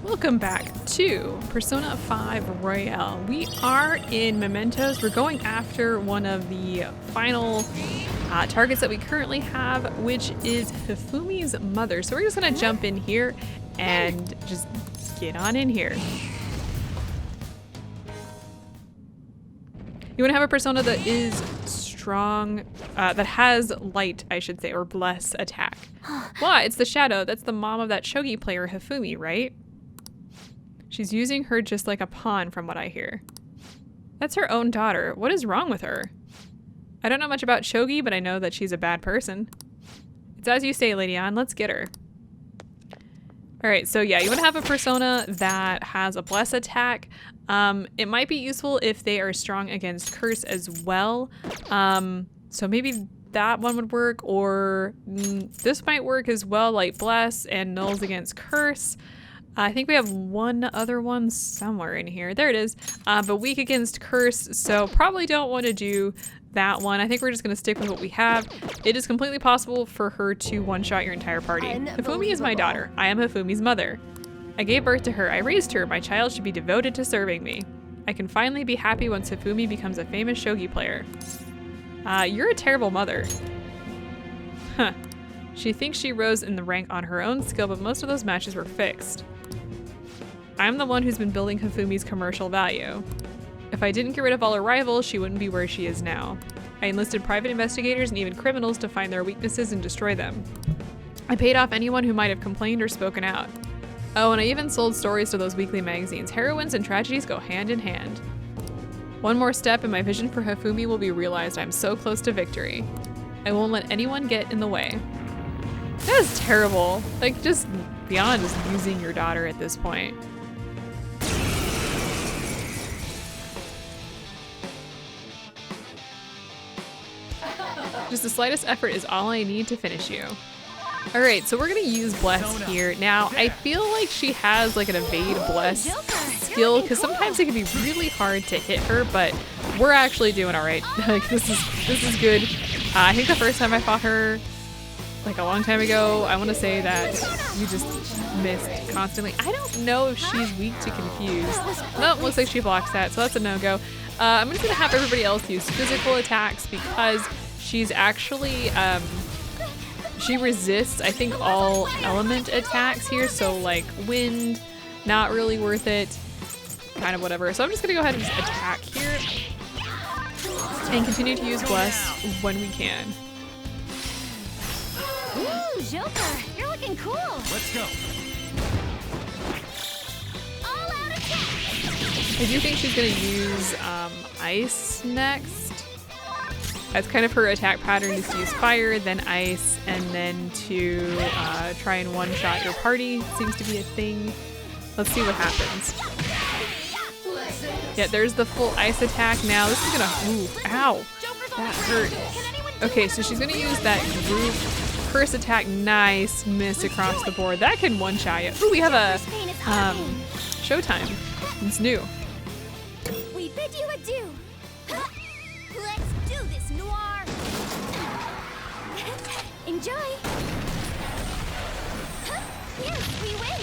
Welcome back to Persona 5 Royale. We are in Mementos. We're going after one of the final targets that we currently have, which is Hifumi's mother. So we're just gonna jump in here and just get on in here. You wanna have a persona that is strong, that has light, I should say, or bless attack. What? It's the Shadow. That's the mom of that shogi player, Hifumi, right? She's using her just like a pawn from what I hear. That's her own daughter. What is wrong with her? I don't know much about shogi, but I know that she's a bad person. It's as you say, Lady Ann. Let's get her. All right, so yeah, you want to have a persona that has a bless attack. It might be useful if they are strong against curse as well. So maybe that one would work, or this might work as well, like bless and nulls against curse. I think we have one other one somewhere in here. There it is. But weak against curse, so probably don't want to do that one. I think we're just going to stick with what we have. It is completely possible for her to one-shot your entire party. Hifumi is my daughter. I am Hifumi's mother. I gave birth to her. I raised her. My child should be devoted to serving me. I can finally be happy once Hifumi becomes a famous shogi player. You're a terrible mother. Huh. She thinks she rose in the rank on her own skill, but most of those matches were fixed. I'm the one who's been building Hifumi's commercial value. If I didn't get rid of all her rivals, she wouldn't be where she is now. I enlisted private investigators and even criminals to find their weaknesses and destroy them. I paid off anyone who might have complained or spoken out. Oh, and I even sold stories to those weekly magazines. Heroines and tragedies go hand in hand. One more step and my vision for Hifumi will be realized. I'm so close to victory. I won't let anyone get in the way. That is terrible. Like, just beyond just using your daughter at this point. Just the slightest effort is all I need to finish you. All right, so we're gonna use Bless here. Now, I feel like she has like an evade Bless skill, because sometimes it can be really hard to hit her, but we're actually doing all right. Like, this is good. I think the first time I fought her, like a long time ago, I want to say that you just missed constantly. I don't know if she's weak to confuse. No, it looks like she blocks that, so that's a no-go. I'm just gonna have everybody else use physical attacks because she's actually, she resists, I think, all element attacks here. So like wind, not really worth it, kind of whatever. So I'm just gonna go ahead and just attack here and continue to use Bless when we can. Ooh, Joker, you're looking cool. Let's go. All out attack. I do think she's gonna use ice next. That's kind of her attack pattern, is to use fire, then ice, and then to try and one-shot your party. Seems to be a thing. Let's see what happens. Yeah, there's the full ice attack now. This is gonna, ooh, ow, that hurt. Okay, so she's gonna use that group curse attack. Nice miss across the board. That can one-shot you. Ooh, we have a Showtime. It's new. We bid you adieu. Let's do this, Noir. Enjoy. Yes, we win.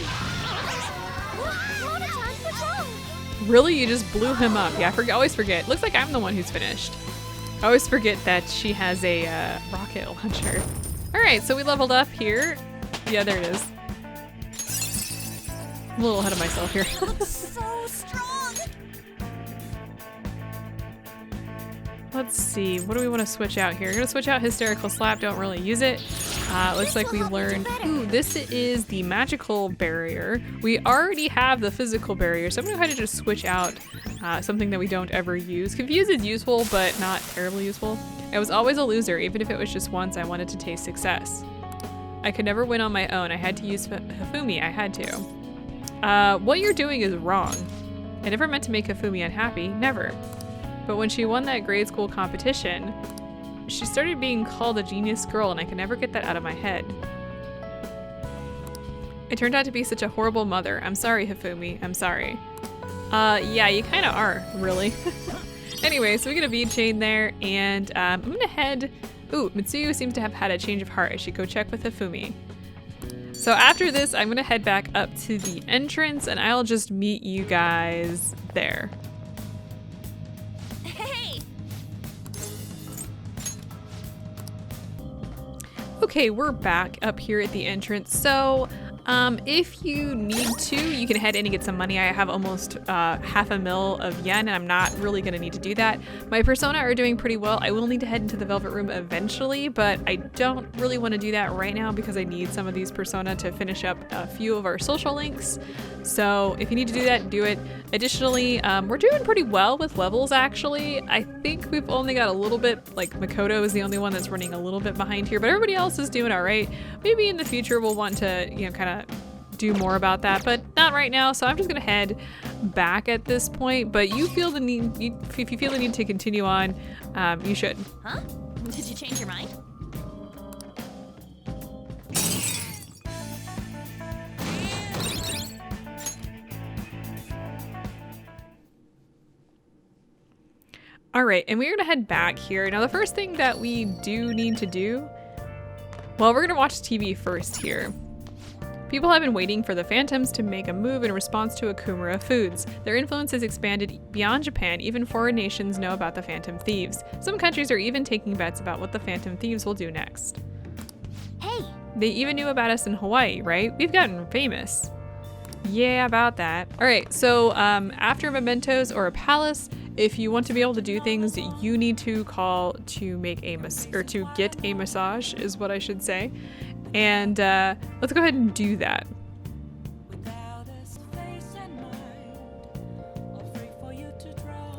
Monoton patrol. Really? You just blew him up. Yeah, I always forget. Looks like I'm the one who's finished. I always forget that she has a rocket launcher. All right, so we leveled up here. Yeah, there it is. I'm a little ahead of myself here. So strong. Let's see, what do we want to switch out here? We're gonna switch out Hysterical Slap, don't really use it. Looks like we learned, ooh, this is the magical barrier. We already have the physical barrier, so I'm gonna go ahead and just switch out something that we don't ever use. Confuse is useful, but not terribly useful. I was always a loser, even if it was just once. I wanted to taste success. I could never win on my own. I had to use Hifumi, I had to. What you're doing is wrong. I never meant to make Hifumi unhappy, never. But when she won that grade school competition, she started being called a genius girl, and I could never get that out of my head. I turned out to be such a horrible mother. I'm sorry, Hifumi. I'm sorry. Yeah, you kind of are, really. Anyway, so we get a bead chain there, and I'm gonna head... Ooh, Mitsuyu seems to have had a change of heart. I should go check with Hifumi. So after this, I'm gonna head back up to the entrance and I'll just meet you guys there. Hey! Okay, we're back up here at the entrance. So if you need to, you can head in and get some money. I have almost half a mil of yen, and I'm not really going to need to do that. My persona are doing pretty well. I will need to head into the Velvet Room eventually, but I don't really want to do that right now because I need some of these persona to finish up a few of our social links. So if you need to do that, do it. Additionally, we're doing pretty well with levels, actually. I think we've only got a little bit, like Makoto is the only one that's running a little bit behind here, but everybody else is doing all right. Maybe in the future we'll want to, you know, kind of do more about that, but not right now. So I'm just gonna head back at this point, but you feel the need, if you feel the need to continue on, you should. Huh? Did you change your mind? All right, and we're gonna head back here. Now the first thing that we do need to do, well, we're gonna watch TV first here. People have been waiting for the Phantoms to make a move in response to Akumura Foods. Their influence has expanded beyond Japan. Even foreign nations know about the Phantom Thieves. Some countries are even taking bets about what the Phantom Thieves will do next. Hey! They even knew about us in Hawaii, right? We've gotten famous. Yeah, about that. All right, so after mementos or a palace, if you want to be able to do things, you need to call to make a to get a massage, is what I should say. And let's go ahead and do that.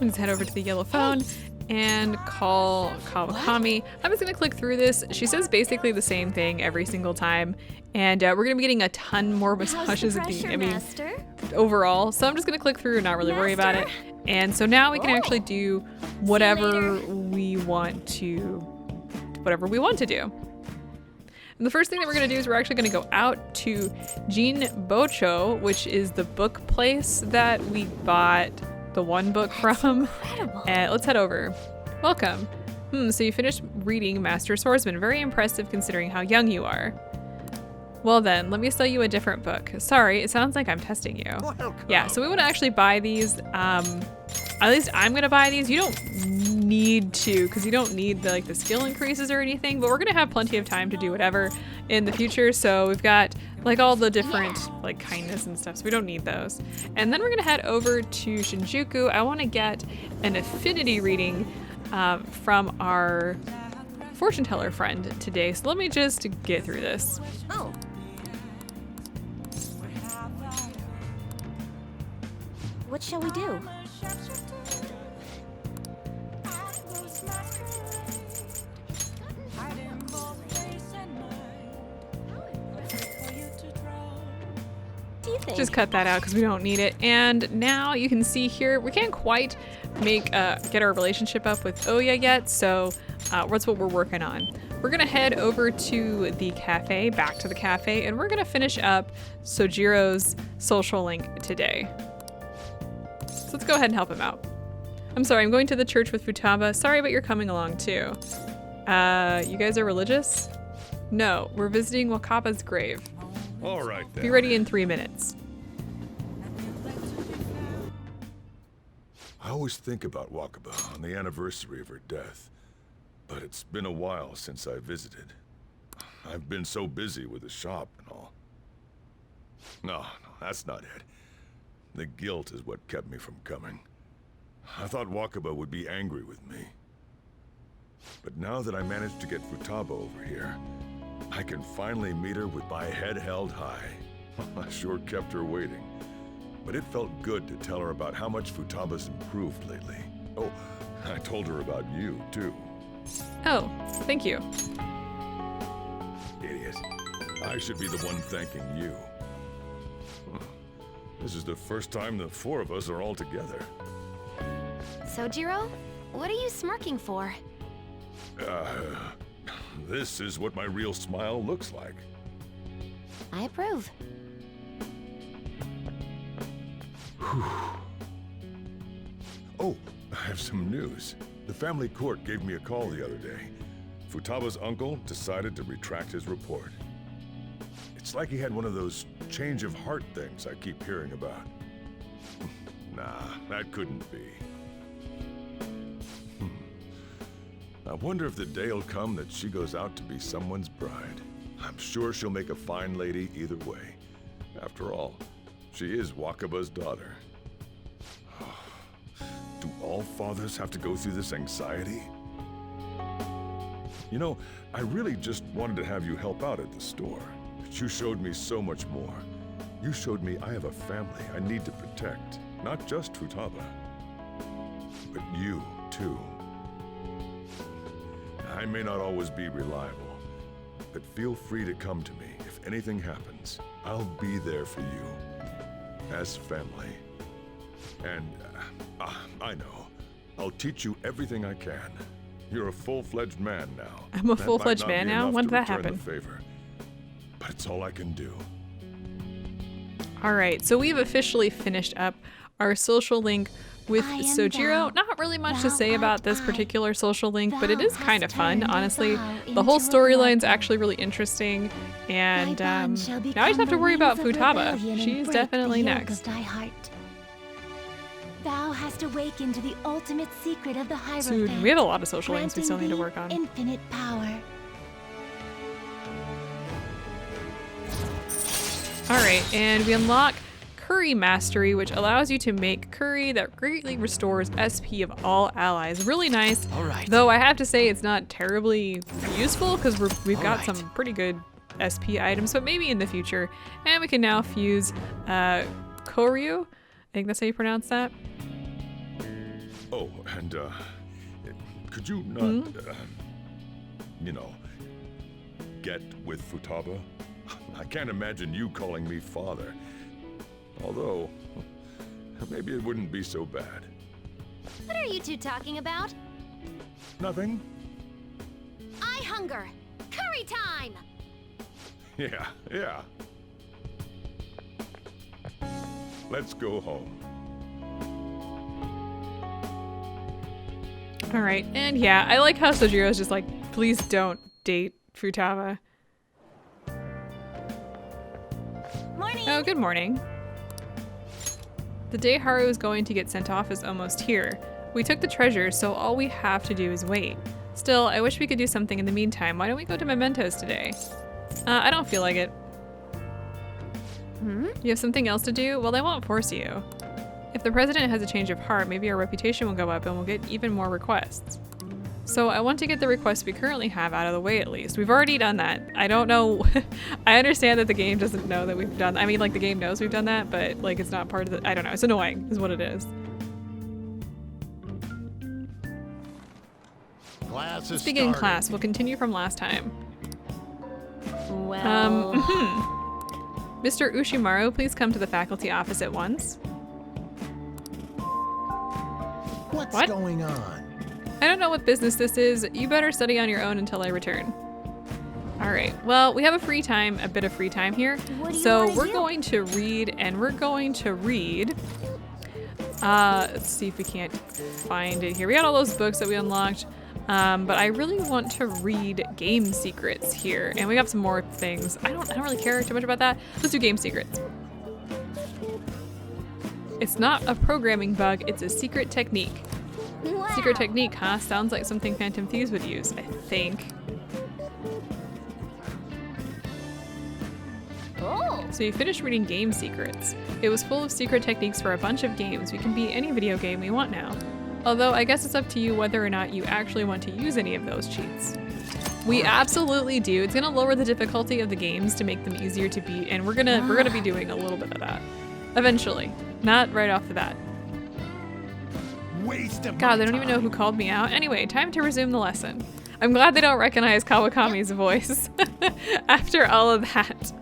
Let's head over to the yellow phone and call Kawakami. I'm just gonna click through this. She says basically the same thing every single time. And we're gonna be getting a ton more massages at the overall. So I'm just gonna click through and not really worry about it. And so now we can actually do whatever we want to do. And the first thing that we're going to do is we're actually going to go out to Jin Bocho, which is the book place that we bought the one book from. And let's head over. Welcome. So you finished reading Master Swordsman. Very impressive considering how young you are. Well then, let me sell you a different book. Sorry, it sounds like I'm testing you. Yeah, so we want to actually buy these. At least I'm gonna buy these. You don't need to, because you don't need the skill increases or anything, but we're gonna have plenty of time to do whatever in the future. So we've got like all the different like kindness and stuff, so we don't need those. And then we're gonna head over to Shinjuku. I want to get an affinity reading from our fortune teller friend today. So let me just get through this. Oh. What shall we do? Just cut that out because we don't need it. And now you can see here, we can't quite get our relationship up with Oya yet, so that's what we're working on. We're gonna head over to the cafe, back to the cafe, and we're gonna finish up Sojiro's social link today. So let's go ahead and help him out. I'm sorry, I'm going to the church with Futaba. Sorry, but you're coming along too. You guys are religious? No, we're visiting Wakaba's grave. All right then. Be ready in 3 minutes. I always think about Wakaba on the anniversary of her death, but it's been a while since I visited. I've been so busy with the shop and all. No, that's not it. The guilt is what kept me from coming. I thought Wakaba would be angry with me. But now that I managed to get Futaba over here, I can finally meet her with my head held high. I sure kept her waiting. But it felt good to tell her about how much Futaba's improved lately. Oh, I told her about you, too. Oh, thank you. Idiot. I should be the one thanking you. This is the first time the four of us are all together. Sojiro, what are you smirking for? This is what my real smile looks like. I approve. Oh, I have some news. The family court gave me a call the other day. Futaba's uncle decided to retract his report. It's like he had one of those change of heart things I keep hearing about. Nah, that couldn't be. I wonder if the day'll come that she goes out to be someone's bride. I'm sure she'll make a fine lady either way. After all, she is Wakaba's daughter. Do all fathers have to go through this anxiety? You know, I really just wanted to have you help out at the store. But you showed me so much more. You showed me I have a family I need to protect. Not just Futaba, but you, too. I may not always be reliable, but feel free to come to me if anything happens. I'll be there for you, as family. And, I know, I'll teach you everything I can. You're a full-fledged man now. I'm a full-fledged man now? When did that happen? Favor, but it's all I can do. All right, so we've officially finished up our social link with Sojiro. Not really much to say about this particular social link, but it is kind of fun, honestly. The whole storyline's actually really interesting, and now I just have to worry about Futaba. She's definitely next. Thou hast awakened to the ultimate secret of the So Hierophant. we have a lot of social links we still need to work on. Infinite power. All right, and we unlock Curry Mastery, which allows you to make curry that greatly restores SP of all allies. Really nice. All right. Though I have to say it's not terribly useful because we've got some pretty good SP items, but maybe in the future. And we can now fuse Koryu. I think that's how you pronounce that. Oh, and, could you not, you know, get with Futaba? I can't imagine you calling me father. Although, maybe it wouldn't be so bad. What are you two talking about? Nothing? I hunger. Curry time! Yeah. Let's go home. All right, and yeah, I like how Sojiro's just like, please don't date Futaba. Morning! Oh, good morning. The day Haru is going to get sent off is almost here. We took the treasure, so all we have to do is wait. Still, I wish we could do something in the meantime. Why don't we go to Mementos today? I don't feel like it. You have something else to do? Well, they won't force you. If the president has a change of heart, maybe our reputation will go up and we'll get even more requests. So I want to get the requests we currently have out of the way at least. We've already done that. I don't know. I understand that the game doesn't know that we've done. I mean, like the game knows we've done that, but like it's not part of the. I don't know. It's annoying, is what it is. Class is Beginning started. class. We'll continue from last time. Well... Mr. Ushimaru, please come to the faculty office at once. What's What? going on? I don't know what business this is. You better study on your own until I return. All right. Well, we have a bit of free time here. What do you So wanna we're do? going to read, and we're going to read. Let's see if we can't find it here. We got all those books that we unlocked, but I really want to read Game Secrets here, and we got some more things. I don't really care too much about that. Let's do Game Secrets. It's not a programming bug. It's a secret technique. Wow. Secret technique, huh? Sounds like something Phantom Thieves would use, I think. Oh! So you finished reading Game Secrets. It was full of secret techniques for a bunch of games. We can beat any video game we want now. Although I guess it's up to you whether or not you actually want to use any of those cheats. We absolutely do. It's gonna lower the difficulty of the games to make them easier to beat, and we're gonna be doing a little bit of that. Eventually. Not right off the bat. Waste of God, they don't even know who called me out. Anyway, time to resume the lesson. I'm glad they don't recognize Kawakami's voice after all of that.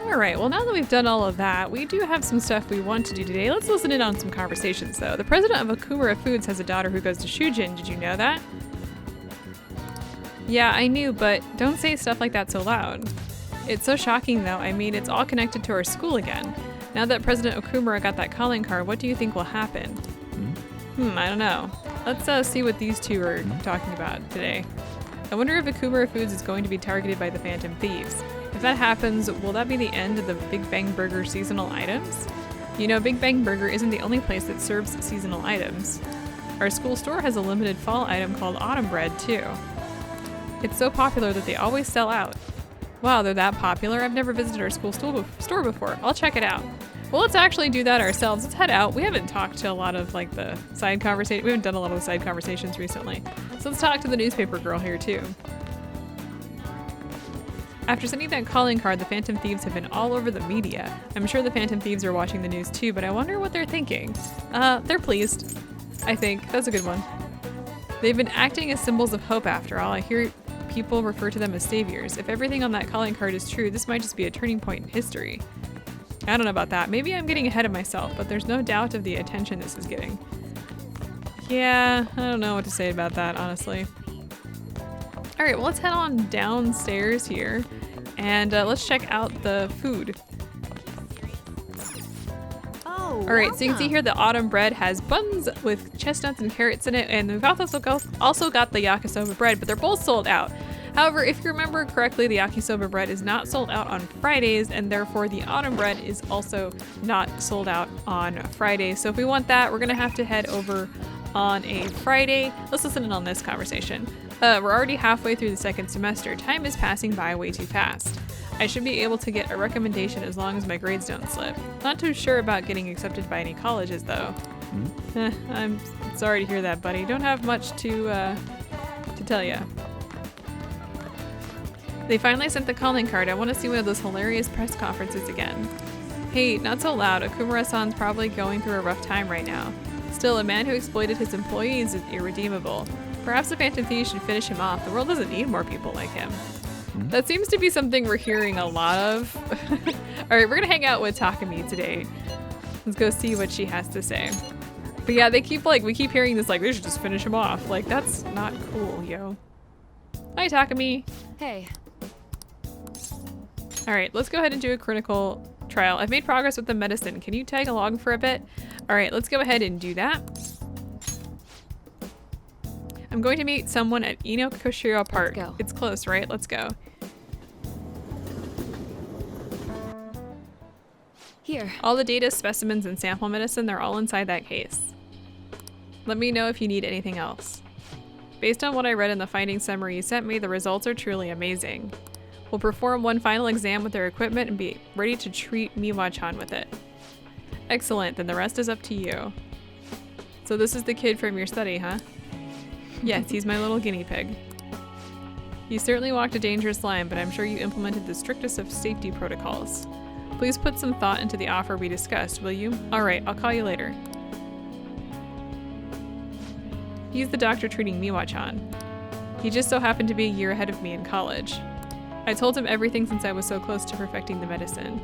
Alright, well now that we've done all of that, we do have some stuff we want to do today. Let's listen in on some conversations though. The president of Okumura Foods has a daughter who goes to Shujin. Did you know that? Yeah, I knew, but don't say stuff like that so loud. It's so shocking though. I mean, it's all connected to our school again. Now that President Okumura got that calling card, what do you think will happen? I don't know. Let's see what these two are talking about today. I wonder if Okumura Foods is going to be targeted by the Phantom Thieves. If that happens, will that be the end of the Big Bang Burger seasonal items? You know, Big Bang Burger isn't the only place that serves seasonal items. Our school store has a limited fall item called Autumn Bread, too. It's so popular that they always sell out. Wow, they're that popular? I've never visited our school store before. I'll check it out. Well, let's actually do that ourselves. Let's head out. We haven't talked to a lot of like the side conversation. We haven't done a lot of the side conversations recently. So let's talk to the newspaper girl here too. After sending that calling card, the Phantom Thieves have been all over the media. I'm sure the Phantom Thieves are watching the news too, but I wonder what they're thinking. They're pleased. I think. That's a good one. They've been acting as symbols of hope after all. I hear people refer to them as saviors. If everything on that calling card is true, this might just be a turning point in history. I don't know about that. Maybe I'm getting ahead of myself, but there's no doubt of the attention this is getting. Yeah, I don't know what to say about that, honestly. All right, well, let's head on downstairs here and let's check out the food. Oh, All right, so you can see here the autumn bread has buns with chestnuts and carrots in it, and we've also got the yakisoba bread, but they're both sold out. However, if you remember correctly, the yakisoba bread is not sold out on Fridays, and therefore the autumn bread is also not sold out on Fridays. So if we want that, we're gonna have to head over on a Friday. Let's listen in on this conversation. We're already halfway through the second semester. Time is passing by way too fast. I should be able to get a recommendation as long as my grades don't slip. Not too sure about getting accepted by any colleges though. I'm sorry to hear that, buddy. Don't have much to tell ya. They finally sent the calling card. I want to see one of those hilarious press conferences again. Hey, not so loud. Okumura-san's probably going through a rough time right now. Still, a man who exploited his employees is irredeemable. Perhaps the Phantom Thieves should finish him off. The world doesn't need more people like him. That seems to be something we're hearing a lot of. All right, we're gonna hang out with Takumi today. Let's go see what she has to say. But yeah, we keep hearing this like, they should just finish him off. Like, that's not cool, yo. Hi, Takumi. Hey. All right, let's go ahead and do a clinical trial. I've made progress with the medicine. Can you tag along for a bit? All right, let's go ahead and do that. I'm going to meet someone at Inokoshiro Park. Let's go. It's close, right? Let's go. Here. All the data, specimens, and sample medicine, they're all inside that case. Let me know if you need anything else. Based on what I read in the finding summary you sent me, the results are truly amazing. We'll perform one final exam with their equipment and be ready to treat Miwa-chan with it. Excellent, then the rest is up to you. So this is the kid from your study, huh? Yes, he's my little guinea pig. You certainly walked a dangerous line, but I'm sure you implemented the strictest of safety protocols. Please put some thought into the offer we discussed, will you? All right, I'll call you later. He's the doctor treating Miwa-chan. He just so happened to be a year ahead of me in college. I told him everything since I was so close to perfecting the medicine.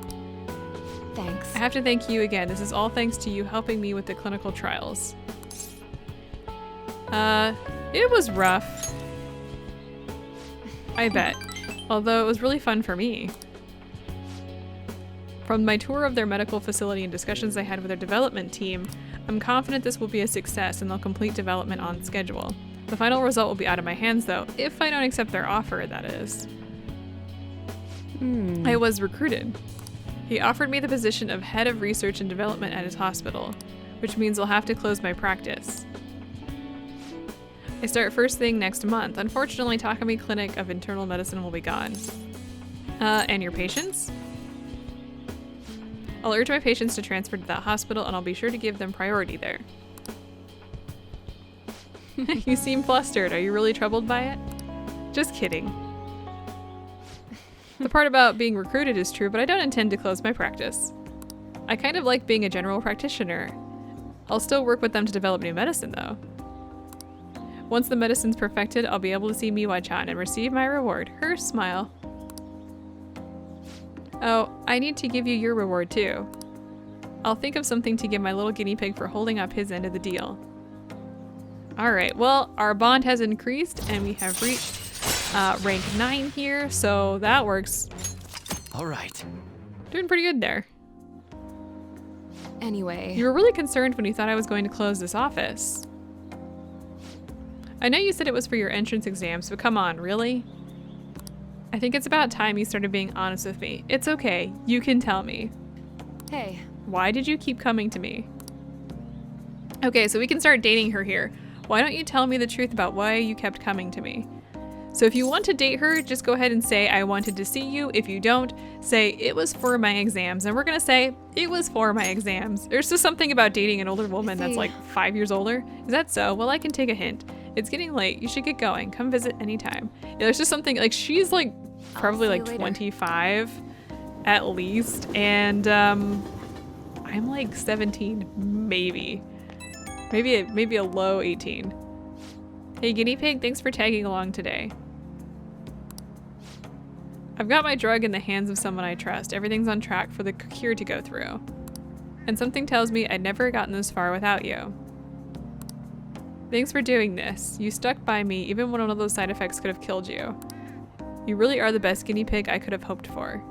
Thanks. I have to thank you again. This is all thanks to you helping me with the clinical trials. It was rough. I bet. Although it was really fun for me. From my tour of their medical facility and discussions I had with their development team, I'm confident this will be a success and they'll complete development on schedule. The final result will be out of my hands though, if I don't accept their offer, that is. I was recruited. He offered me the position of head of research and development at his hospital, which means I'll have to close my practice. I start first thing next month. Unfortunately, Takumi Clinic of Internal Medicine will be gone. And your patients? I'll urge my patients to transfer to that hospital and I'll be sure to give them priority there. You seem flustered. Are you really troubled by it? Just kidding. The part about being recruited is true, but I don't intend to close my practice. I kind of like being a general practitioner. I'll still work with them to develop new medicine though. Once the medicine's perfected, I'll be able to see Miwa-chan and receive my reward, her smile. Oh, I need to give you your reward too. I'll think of something to give my little guinea pig for holding up his end of the deal. Alright, well, our bond has increased and we have reached rank 9 here, so that works. All right. Doing pretty good there. Anyway. You were really concerned when you thought I was going to close this office. I know you said it was for your entrance exams, but come on, really? I think it's about time you started being honest with me. It's okay, you can tell me. Hey. Why did you keep coming to me? Okay, so we can start dating her here. Why don't you tell me the truth about why you kept coming to me? So if you want to date her, just go ahead and say, I wanted to see you. If you don't, say, it was for my exams. And we're gonna say, it was for my exams. There's just something about dating an older woman that's like 5 years older. Is that so? Well, I can take a hint. It's getting late. You should get going. Come visit anytime. Yeah, there's just something, like, she's like probably like 25 at least. And I'm like 17, maybe. Maybe a low 18. Hey, guinea pig, thanks for tagging along today. I've got my drug in the hands of someone I trust. Everything's on track for the cure to go through. And something tells me I'd never gotten this far without you. Thanks for doing this. You stuck by me even when one of those side effects could have killed you. You really are the best guinea pig I could have hoped for.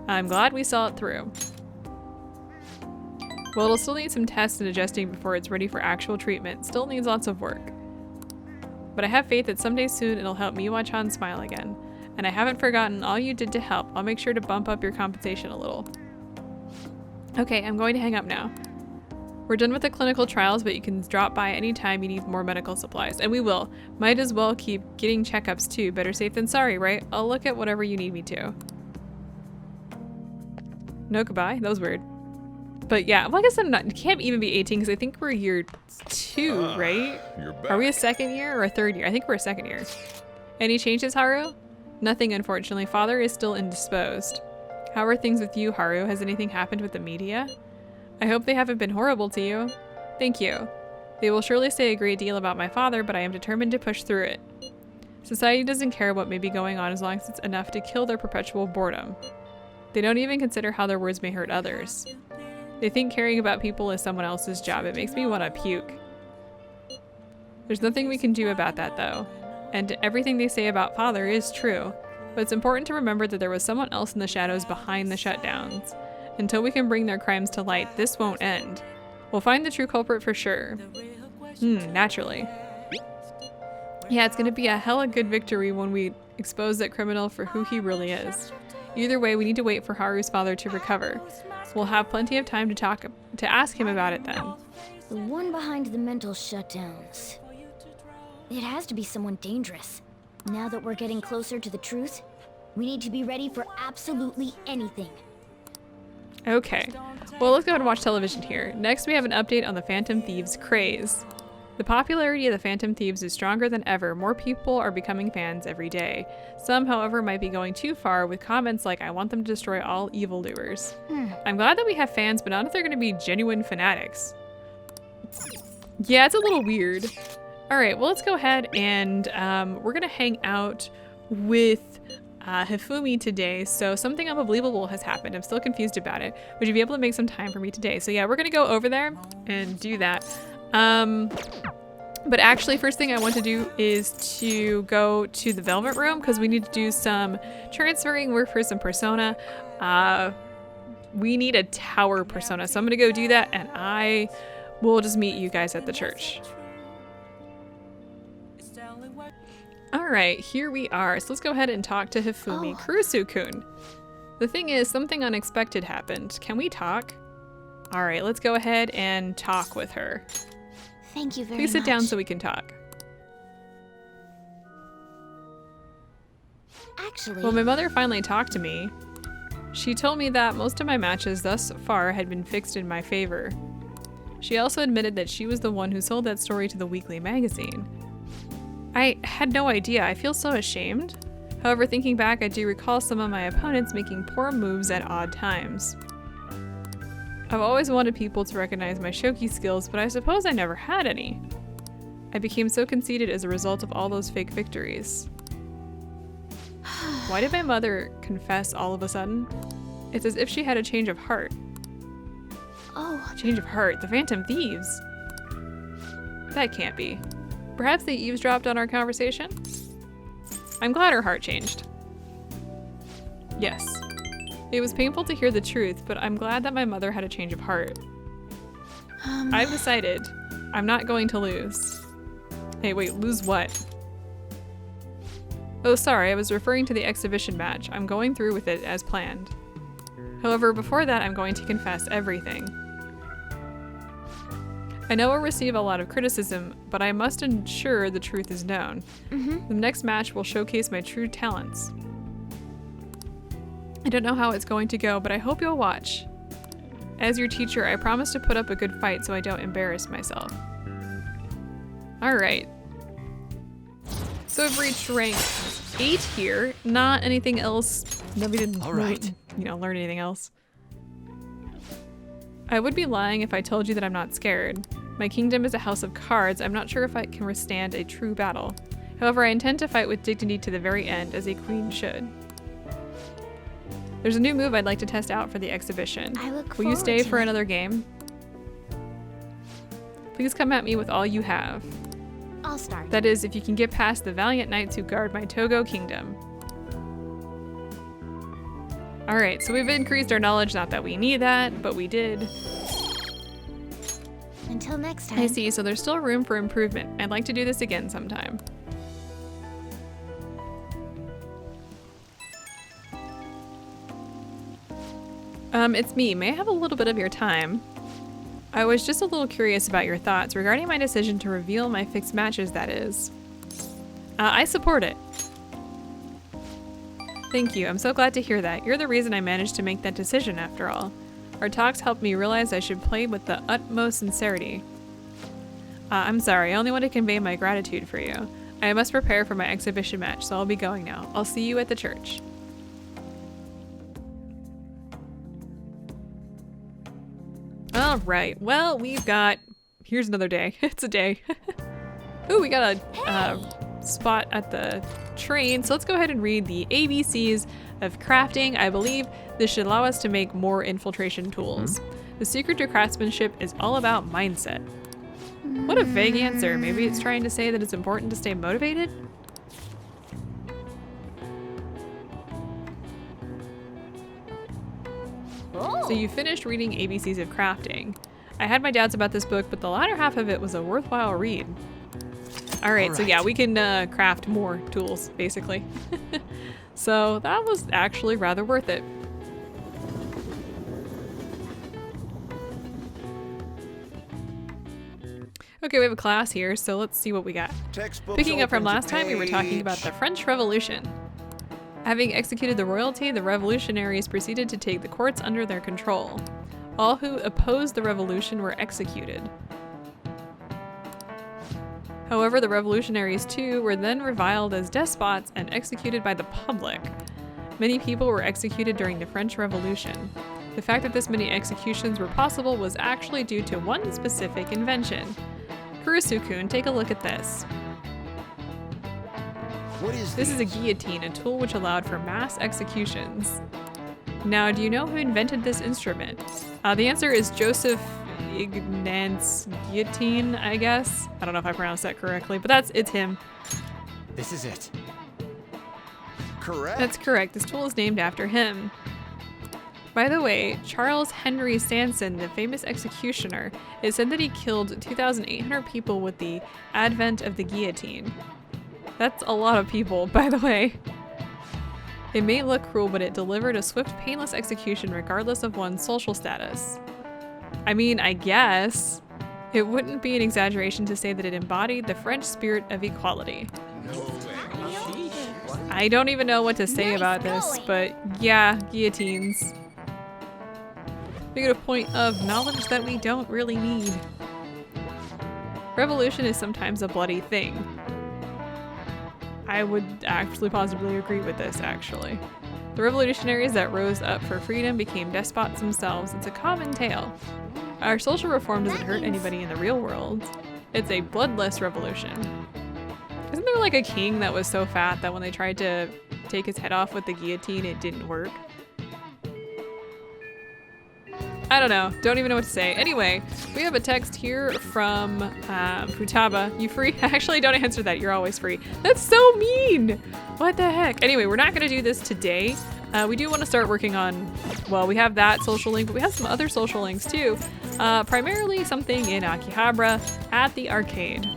I'm glad we saw it through. Well, it'll still need some tests and adjusting before it's ready for actual treatment. Still needs lots of work. But I have faith that someday soon it'll help me watch Han smile again. And I haven't forgotten all you did to help. I'll make sure to bump up your compensation a little. Okay, I'm going to hang up now. We're done with the clinical trials, but you can drop by anytime you need more medical supplies. And we will. Might as well keep getting checkups too. Better safe than sorry, right? I'll look at whatever you need me to. No goodbye? That was weird. But yeah, well, I guess it can't even be 18 because I think we're year 2, right? You're back. Are we a second year or a third year? I think we're a second year. Any changes, Haru? Nothing, unfortunately. Father is still indisposed. How are things with you, Haru? Has anything happened with the media? I hope they haven't been horrible to you. Thank you. They will surely say a great deal about my father, but I am determined to push through it. Society doesn't care what may be going on as long as it's enough to kill their perpetual boredom. They don't even consider how their words may hurt others. They think caring about people is someone else's job. It makes me want to puke. There's nothing we can do about that, though. And everything they say about Father is true. But it's important to remember that there was someone else in the shadows behind the shutdowns. Until we can bring their crimes to light, this won't end. We'll find the true culprit for sure. Naturally. Yeah, it's gonna be a hella good victory when we expose that criminal for who he really is. Either way, we need to wait for Haru's father to recover. We'll have plenty of time to ask him about it then. The one behind the mental shutdowns. It has to be someone dangerous. Now that we're getting closer to the truth, we need to be ready for absolutely anything. Okay, well, let's go ahead and watch television here. Next, we have an update on the Phantom Thieves craze. The popularity of the Phantom Thieves is stronger than ever. More people are becoming fans every day. Some, however, might be going too far with comments like, I want them to destroy all evildoers. I'm glad that we have fans, but not if they're going to be genuine fanatics. Yeah, it's a little weird. All right, well, let's go ahead and we're going to hang out with Hifumi today. So something unbelievable has happened. I'm still confused about it. Would you be able to make some time for me today? So yeah, we're going to go over there and do that. But actually, first thing I want to do is to go to the Velvet Room because we need to do some transferring work for some persona. We need a tower persona, so I'm gonna go do that, and I will just meet you guys at the church. All right, here we are. So let's go ahead and talk to Hifumi Kurusu-kun. The thing is, something unexpected happened. Can we talk? All right, let's go ahead and talk with her. Thank you very much. Please sit down so we can talk. Actually, Well, my mother finally talked to me. She told me that most of my matches thus far had been fixed in my favor. She also admitted that she was the one who sold that story to the weekly magazine. I had no idea. I feel so ashamed. However, thinking back, I do recall some of my opponents making poor moves at odd times. I've always wanted people to recognize my shogi skills, but I suppose I never had any. I became so conceited as a result of all those fake victories. Why did my mother confess all of a sudden? It's as if she had a change of heart. Oh, Change of heart? The Phantom Thieves? That can't be. Perhaps they eavesdropped on our conversation? I'm glad her heart changed. Yes. It was painful to hear the truth, but I'm glad that my mother had a change of heart. I've decided I'm not going to lose. Hey, wait, lose what? Oh, sorry, I was referring to the exhibition match. I'm going through with it as planned. However, before that, I'm going to confess everything. I know I'll receive a lot of criticism, but I must ensure the truth is known. The next match will showcase my true talents. I don't know how it's going to go, but I hope you'll watch. As your teacher, I promise to put up a good fight so I don't embarrass myself. Alright. So I've reached rank 8 here. Not anything else. Nobody didn't learn anything else. I would be lying if I told you that I'm not scared. My kingdom is a house of cards. I'm not sure if I can withstand a true battle. However, I intend to fight with dignity to the very end, as a queen should. There's a new move I'd like to test out for the exhibition. Will you stay for another game? Please come at me with all you have. I'll start. That is, if you can get past the valiant knights who guard my Togo kingdom. Alright, so we've increased our knowledge, not that we need that, but we did. Until next time. I see, so there's still room for improvement. I'd like to do this again sometime. It's me. May I have a little bit of your time? I was just a little curious about your thoughts regarding my decision to reveal my fixed matches, that is. I support it. Thank you. I'm so glad to hear that. You're the reason I managed to make that decision, after all. Our talks helped me realize I should play with the utmost sincerity. I'm sorry. I only want to convey my gratitude for you. I must prepare for my exhibition match, so I'll be going now. I'll see you at the church. All right. Well, we've got... Here's another day. It's a day. Ooh, we got a spot at the train. So let's go ahead and read the ABCs of crafting. I believe this should allow us to make more infiltration tools. The secret to craftsmanship is all about mindset. What a vague answer. Maybe it's trying to say that it's important to stay motivated? So you finished reading ABCs of Crafting. I had my doubts about this book, but the latter half of it was a worthwhile read. All right, so yeah, we can craft more tools, basically. So that was actually rather worth it. Okay, we have a class here, so let's see what we got. Textbooks Picking up from open to last time, we were talking about the French Revolution. Having executed the royalty, the revolutionaries proceeded to take the courts under their control. All who opposed the revolution were executed. However, the revolutionaries too were then reviled as despots and executed by the public. Many people were executed during the French Revolution. The fact that this many executions were possible was actually due to one specific invention. Kurisu-kun, take a look at this. What is This is a guillotine, a tool which allowed for mass executions. Now, do you know who invented this instrument? The answer is Joseph Ignatz Guillotine, I guess. I don't know if I pronounced that correctly, but it's him. This is it. Correct. That's correct. This tool is named after him. By the way, Charles Henry Sanson, the famous executioner, it said that he killed 2,800 people with the advent of the guillotine. That's a lot of people, by the way. It may look cruel, but it delivered a swift, painless execution regardless of one's social status. I mean, I guess. It wouldn't be an exaggeration to say that it embodied the French spirit of equality. I don't even know what to say about this, but yeah, guillotines. We get a point of knowledge that we don't really need. Revolution is sometimes a bloody thing. I would actually possibly agree with this, actually. The revolutionaries that rose up for freedom became despots themselves. It's a common tale. Our social reform doesn't hurt anybody in the real world. It's a bloodless revolution. Isn't there like a king that was so fat that when they tried to take his head off with the guillotine, it didn't work? I don't know. Don't even know what to say. Anyway, we have a text here from Futaba. You free? Actually, don't answer that. You're always free. That's so mean. What the heck? Anyway, we're not going to do this today. We do want to start working on, well, we have that social link, but we have some other social links too. Primarily something in Akihabara at the arcade.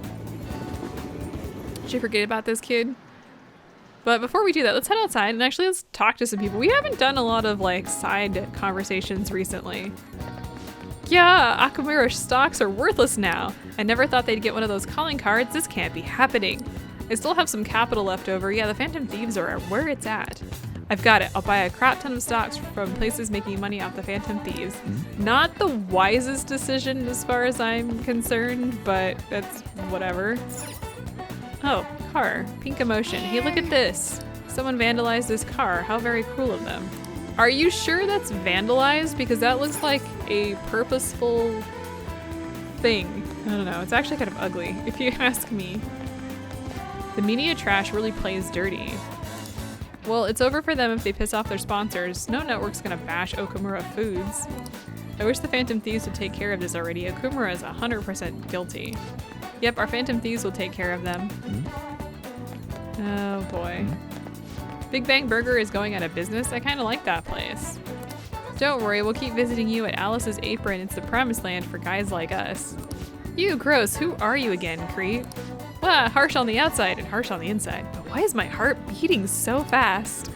Did you forget about this kid? But before we do that, let's head outside and actually let's talk to some people. We haven't done a lot of like side conversations recently. Yeah, Akamura stocks are worthless now. I never thought they'd get one of those calling cards. This can't be happening. I still have some capital left over. Yeah, the Phantom Thieves are where it's at. I've got it. I'll buy a crap ton of stocks from places making money off the Phantom Thieves. Not the wisest decision as far as I'm concerned, but that's whatever. Oh, car. Pink emotion. Hey, look at this. Someone vandalized this car. How very cruel of them. Are you sure that's vandalized? Because that looks like a purposeful thing. I don't know. It's actually kind of ugly, if you ask me. The media trash really plays dirty. Well, it's over for them if they piss off their sponsors. No network's gonna bash Okumura Foods. I wish the Phantom Thieves would take care of this already. Okumura is 100% guilty. Yep, our Phantom Thieves will take care of them. Oh boy. Big Bang Burger is going out of business. I kind of like that place. Don't worry, we'll keep visiting you at Alice's Apron. It's the promised land for guys like us. You, gross. Who are you again, creep? Wow, harsh on the outside and harsh on the inside. But why is my heart beating so fast?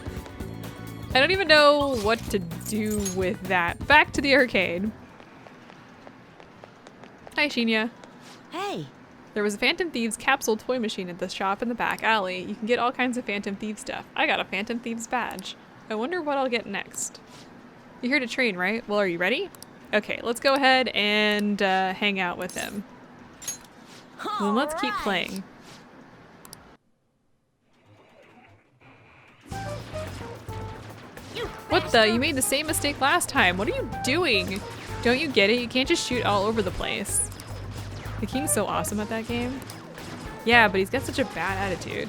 I don't even know what to do with that. Back to the arcade. Hi, Shinya. Hey. There was a Phantom Thieves capsule toy machine at the shop in the back alley. You can get all kinds of Phantom Thieves stuff. I got a Phantom Thieves badge. I wonder what I'll get next. You're here to train, right? Well, are you ready? Okay, let's go ahead and hang out with him. Well, let's keep playing. What the? You made the same mistake last time. What are you doing? Don't you get it? You can't just shoot all over the place. The King's so awesome at that game. Yeah, but he's got such a bad attitude.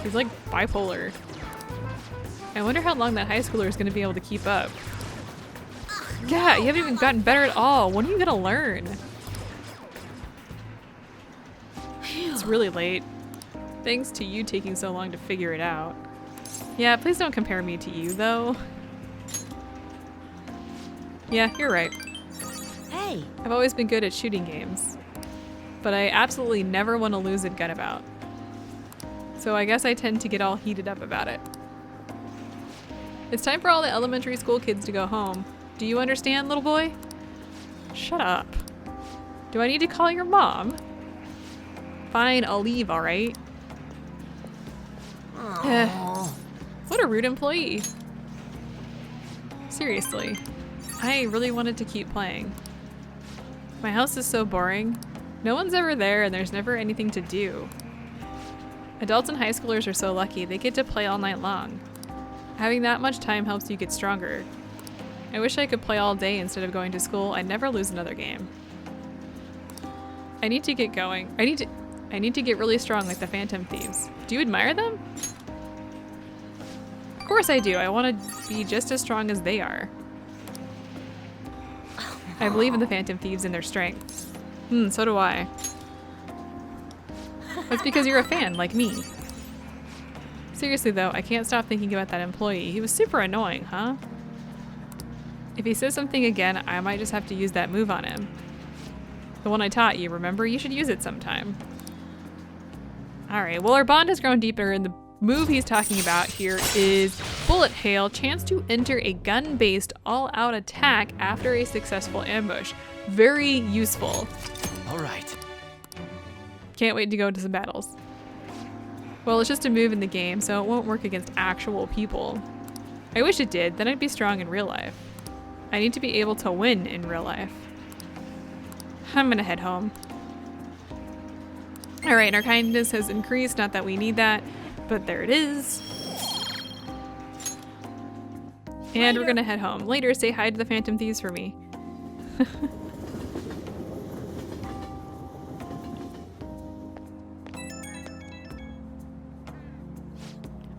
He's like bipolar. I wonder how long that high schooler is going to be able to keep up. Yeah, you haven't even gotten better at all. When are you going to learn? It's really late. Thanks to you taking so long to figure it out. Yeah, please don't compare me to you, though. Yeah, you're right. Hey. I've always been good at shooting games, but I absolutely never want to lose at Gunabout. So I guess I tend to get all heated up about it. It's time for all the elementary school kids to go home. Do you understand, little boy? Shut up. Do I need to call your mom? Fine, I'll leave, all right? What a rude employee. Seriously, I really wanted to keep playing. My house is so boring. No one's ever there and there's never anything to do. Adults and high schoolers are so lucky. They get to play all night long. Having that much time helps you get stronger. I wish I could play all day instead of going to school. I'd never lose another game. I need to get going. I need to get really strong like the Phantom Thieves. Do you admire them? Of course I do. I want to be just as strong as they are. I believe in the Phantom Thieves and their strength. So do I. That's because you're a fan, like me. Seriously though, I can't stop thinking about that employee. He was super annoying, huh? If he says something again, I might just have to use that move on him. The one I taught you, remember? You should use it sometime. Alright, well our bond has grown deeper and the move he's talking about here is Bullet Hail, chance to enter a gun-based all-out attack after a successful ambush. Very useful. All right. Can't wait to go into some battles. Well, it's just a move in the game, so it won't work against actual people. I wish it did, then I'd be strong in real life. I need to be able to win in real life. I'm gonna head home. Alright, our kindness has increased, not that we need that, but there it is. And we're gonna head home. Later, say hi to the Phantom Thieves for me.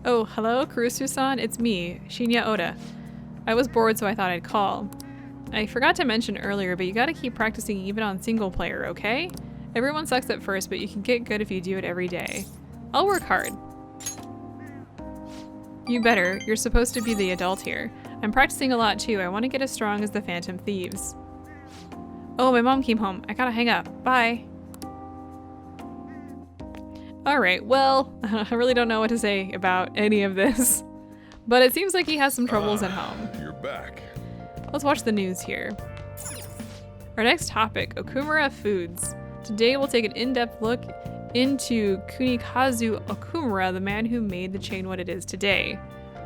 Oh, hello, Kurusu-san? It's me, Shinya Oda. I was bored, so I thought I'd call. I forgot to mention earlier, but you gotta keep practicing even on single player, okay? Everyone sucks at first, but you can get good if you do it every day. I'll work hard. You better. You're supposed to be the adult here. I'm practicing a lot too. I want to get as strong as the Phantom Thieves. Oh, my mom came home. I gotta hang up. Bye. Alright, well, I really don't know what to say about any of this. But it seems like he has some troubles at home. You're back. Let's watch the news here. Our next topic, Okumura Foods. Today we'll take an in-depth look into Kunikazu Okumura, the man who made the chain what it is today.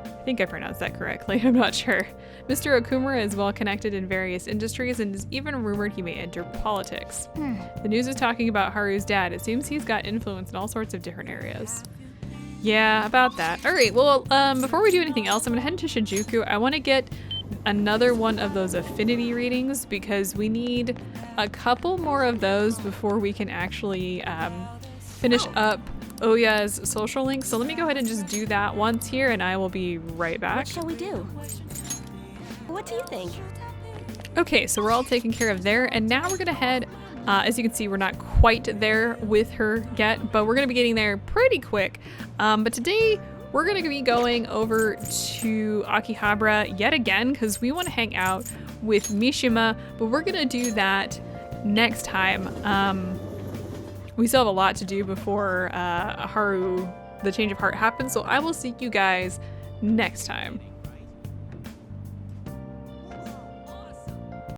I think I pronounced that correctly, I'm not sure. Mr. Okumura is well connected in various industries and is even rumored he may enter politics. The news is talking about Haru's dad. It seems he's got influence in all sorts of different areas. Yeah, about that. Alright, well, before we do anything else, I'm gonna head into Shinjuku. I want to get another one of those affinity readings because we need a couple more of those before we can actually finish up Oya's social link. So let me go ahead and just do that once here and I will be right back. What shall we do? What do you think? Okay, so we're all taken care of there, and now we're gonna head, as you can see, we're not quite there with her yet, but we're gonna be getting there pretty quick. But today, we're gonna be going over to Akihabara yet again, because we wanna hang out with Mishima, but we're gonna do that next time. We still have a lot to do before Haru, the change of heart happens, so I will see you guys next time.